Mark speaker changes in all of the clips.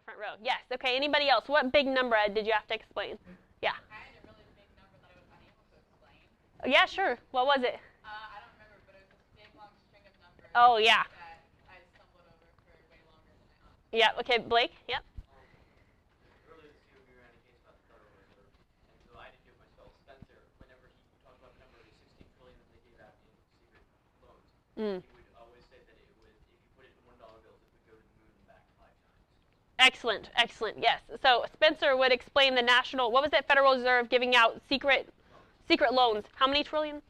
Speaker 1: front row. Yes. Okay. Anybody else? What big number did you have to explain? Yeah.
Speaker 2: I had a really big number that I was unable to explain.
Speaker 1: Oh, yeah, sure. What was it?
Speaker 2: I don't remember, but it was this big long string of numbers.
Speaker 1: Oh, yeah.
Speaker 2: That I stumbled over for way longer than I ought.
Speaker 1: Yeah. Okay. Blake. Yep.
Speaker 3: Earlier this year, we ran a case about the Federal Reserve, and so I didn't do it myself. Spencer, whenever he talked about the number of $16 trillion that they gave out in secret loans, he would always say that it would, if you put it in $1 bills, it would go to the moon and back 5 times.
Speaker 1: Excellent. Excellent. Yes. So Spencer would explain the national. What was it? Federal Reserve giving out secret loans. How many trillion?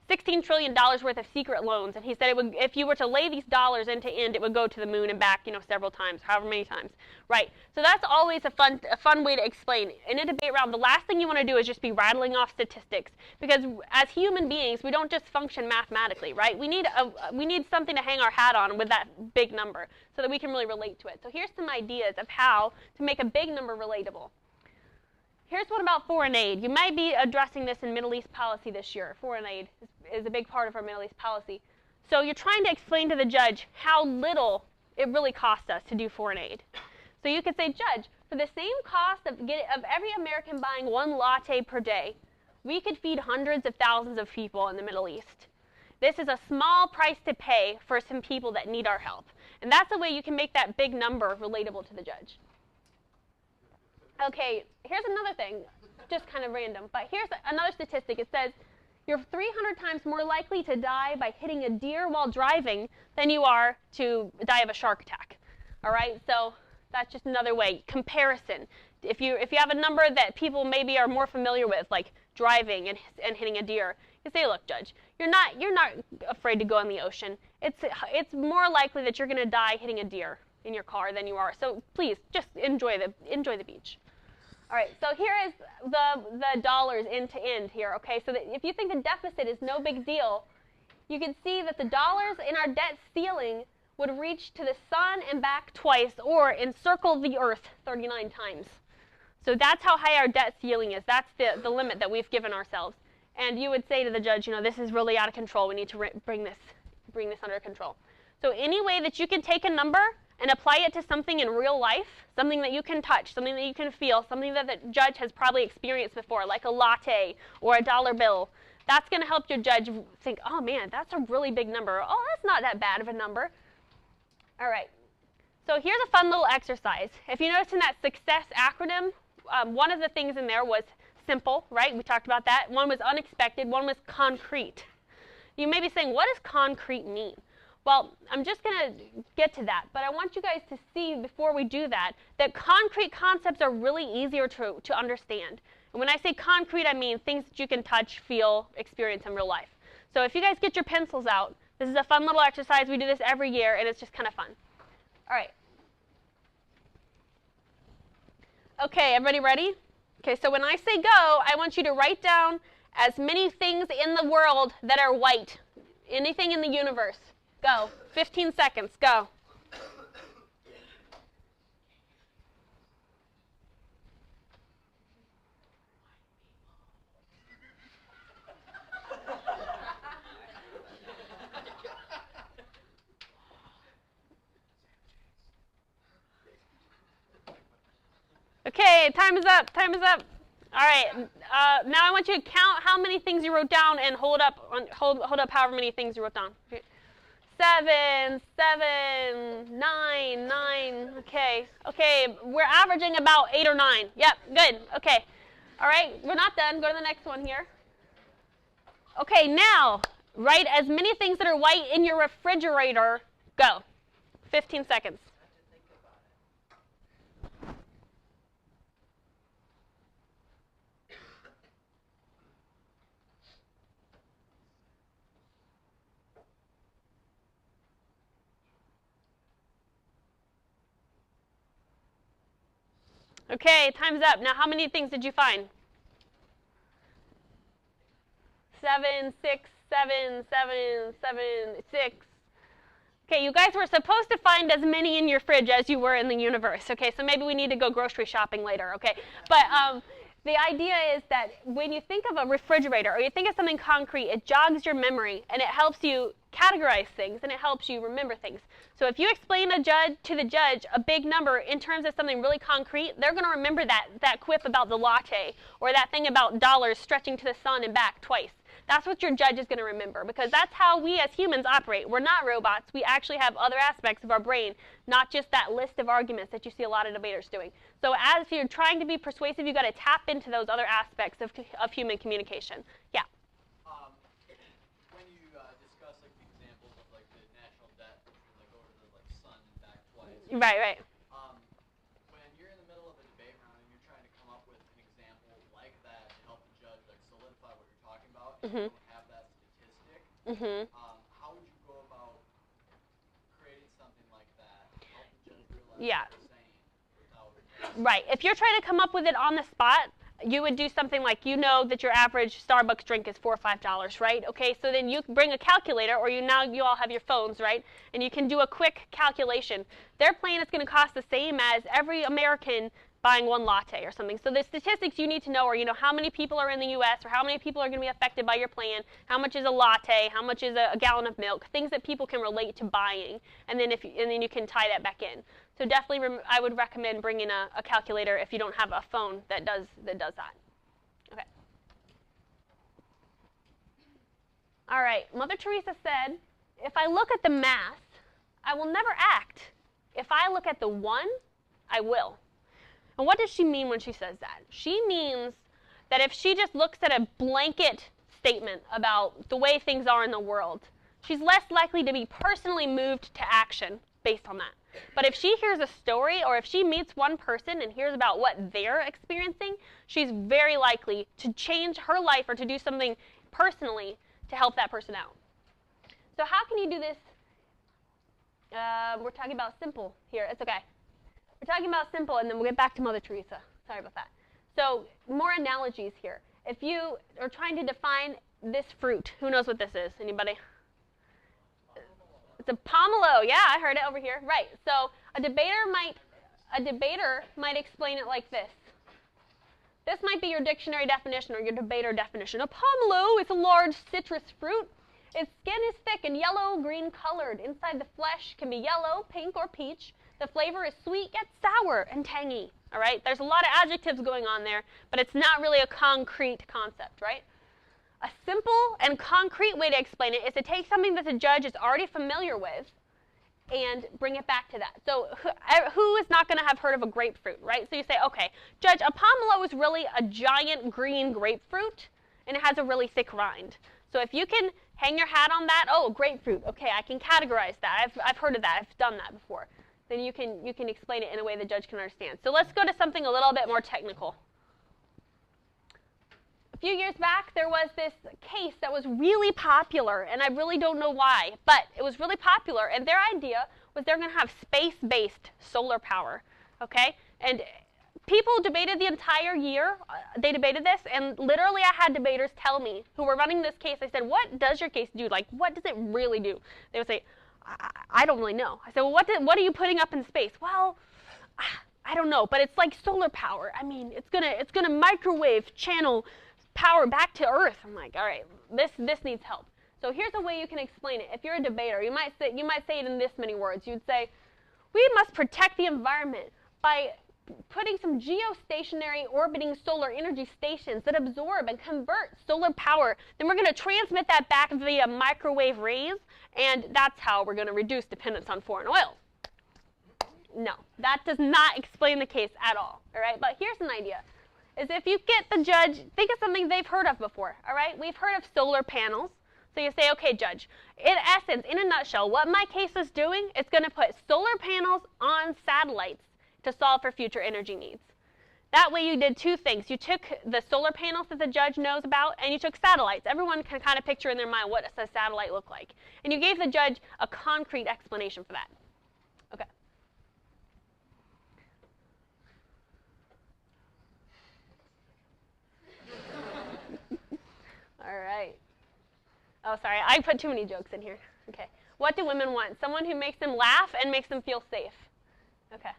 Speaker 1: $16 trillion worth of secret loans, and he said it would, if you were to lay these dollars end to end, it would go to the moon and back, several times, however many times. Right. So that's always a fun way to explain. In a debate round, the last thing you want to do is just be rattling off statistics, because as human beings, we don't just function mathematically, right? We need something to hang our hat on with that big number, so that we can really relate to it. So here's some ideas of how to make a big number relatable. Here's one about foreign aid. You might be addressing this in Middle East policy this year. Foreign aid is a big part of our Middle East policy. So you're trying to explain to the judge how little it really costs us to do foreign aid. So you could say, Judge, for the same cost of every American buying one latte per day, we could feed hundreds of thousands of people in the Middle East. This is a small price to pay for some people that need our help. And that's a way you can make that big number relatable to the judge. Okay, here's another thing, just kind of random, but here's another statistic. It says you're 300 times more likely to die by hitting a deer while driving than you are to die of a shark attack. All right, so that's just another way. Comparison. If you have a number that people maybe are more familiar with, like driving and hitting a deer, you say, look, Judge, you're not afraid to go in the ocean. It's more likely that you're going to die hitting a deer in your car than you are. So please, just enjoy the beach. All right, so here is the dollars end to end here, okay? So that if you think the deficit is no big deal, you can see that the dollars in our debt ceiling would reach to the sun and back twice, or encircle the earth 39 times. So that's how high our debt ceiling is. That's the limit that we've given ourselves. And you would say to the judge, this is really out of control. We need to bring this under control. So any way that you can take a number and apply it to something in real life, something that you can touch, something that you can feel, something that the judge has probably experienced before, like a latte or a dollar bill, that's going to help your judge think, oh man, that's a really big number. Oh, that's not that bad of a number. All right. So here's a fun little exercise. If you notice in that success acronym, one of the things in there was simple, right? We talked about that. One was unexpected. One was concrete. You may be saying, what does concrete mean? Well, I'm just going to get to that, but I want you guys to see before we do that concrete concepts are really easier to understand. And when I say concrete, I mean things that you can touch, feel, experience in real life. So if you guys get your pencils out, this is a fun little exercise. We do this every year, and it's just kind of fun. All right. Okay, everybody ready? Okay, so when I say go, I want you to write down as many things in the world that are white. Anything in the universe. Go. 15 seconds. Go. Okay, time is up. Time is up. All right. Now I want you to count how many things you wrote down and hold up however many things you wrote down. Okay. 7, 9. Okay, we're averaging about 8 or 9. Yep, good. Okay. All right, we're not done. Go to the next one here. Okay, now write as many things that are white in your refrigerator. Go. 15 seconds. Okay, time's up. Now, how many things did you find? 7, 6, 7, 7, 7, 6. Okay, you guys were supposed to find as many in your fridge as you were in the universe. Okay, so maybe we need to go grocery shopping later. Okay, but the idea is that when you think of a refrigerator or you think of something concrete, it jogs your memory and it helps you categorize things and it helps you remember things. So if you explain to the judge a big number in terms of something really concrete, they're going to remember that quip about the latte or that thing about dollars stretching to the sun and back twice. That's what your judge is going to remember, because that's how we as humans operate. We're not robots. We actually have other aspects of our brain, not just that list of arguments that you see a lot of debaters doing. So as you're trying to be persuasive, you've got to tap into those other aspects of human communication. Yeah?
Speaker 3: When you discuss like the examples of like the national debt, which would like go to the like sun and back twice.
Speaker 1: Right.
Speaker 3: When you're in the middle of a debate round and you're trying to come up with an example like that to help the judge like solidify what you're talking about, and you don't have that statistic, how would you go about creating something like that to help the judge realize what you're saying without?
Speaker 1: Right. If you're trying to come up with it on the spot, you would do something like, you know that your average Starbucks drink is $4 or $5, right? Okay, so then you bring a calculator, or you all have your phones, right? And you can do a quick calculation. Their plan is going to cost the same as every American buying one latte or something. So the statistics you need to know are, how many people are in the U.S. or how many people are going to be affected by your plan, how much is a latte, how much is a gallon of milk, things that people can relate to buying, and then you can tie that back in. So definitely, I would recommend bringing a calculator if you don't have a phone that does that. Okay. All right. Mother Teresa said, "If I look at the mass, I will never act. If I look at the one, I will." And what does she mean when she says that? She means that if she just looks at a blanket statement about the way things are in the world, she's less likely to be personally moved to action based on that. But if she hears a story, or if she meets one person and hears about what they're experiencing, she's very likely to change her life or to do something personally to help that person out. So how can you do this? We're talking about simple here. It's okay. We're talking about simple, and then we'll get back to Mother Teresa. Sorry about that. So more analogies here. If you are trying to define this fruit, who knows what this is? Anybody? It's a pomelo. Yeah, I heard it over here. Right. So a debater might explain it like this. This might be your dictionary definition or your debater definition. A pomelo is a large citrus fruit. Its skin is thick and yellow-green colored. Inside the flesh can be yellow, pink, or peach. The flavor is sweet yet sour and tangy. All right? There's a lot of adjectives going on there, but it's not really a concrete concept, right? A simple and concrete way to explain it is to take something that the judge is already familiar with and bring it back to that. So who is not going to have heard of a grapefruit, right? So you say, okay, Judge, a pomelo is really a giant green grapefruit, and it has a really thick rind. So if you can hang your hat on that, oh, grapefruit, okay, I can categorize that. I've heard of that. I've done that before. Then you can explain it in a way the judge can understand. So let's go to something a little bit more technical. A few years back, there was this case that was really popular, and I really don't know why, but it was really popular, and their idea was they're going to have space-based solar power, okay? And people debated the entire year. They debated this, and literally I had debaters tell me who were running this case. I said, what does your case do? Like, what does it really do? They would say, I don't really know. I said, well, what are you putting up in space? Well, I don't know, but it's like solar power. I mean, it's gonna microwave channel power back to Earth. I'm like, all right, this needs help. So here's a way you can explain it. If you're a debater, you might say it in this many words. You'd say, we must protect the environment by putting some geostationary orbiting solar energy stations that absorb and convert solar power. Then we're going to transmit that back via microwave rays, and that's how we're going to reduce dependence on foreign oil. No, that does not explain the case at all right? But here's an idea. Is if you get the judge, think of something they've heard of before, all right? We've heard of solar panels. So you say, okay, judge, in essence, in a nutshell, what my case is doing, it's going to put solar panels on satellites to solve for future energy needs. That way you did two things. You took the solar panels that the judge knows about, and you took satellites. Everyone can kind of picture in their mind what does a satellite look like. And you gave the judge a concrete explanation for that. Okay. All right. Oh, sorry, I put too many jokes in here. Okay. What do women want? Someone who makes them laugh and makes them feel safe. Okay.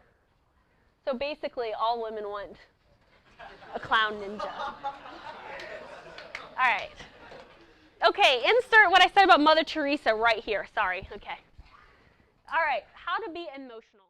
Speaker 1: So basically, all women want A clown ninja. All right. Okay, insert what I said about Mother Teresa right here. Sorry. Okay. All right, how to be emotional.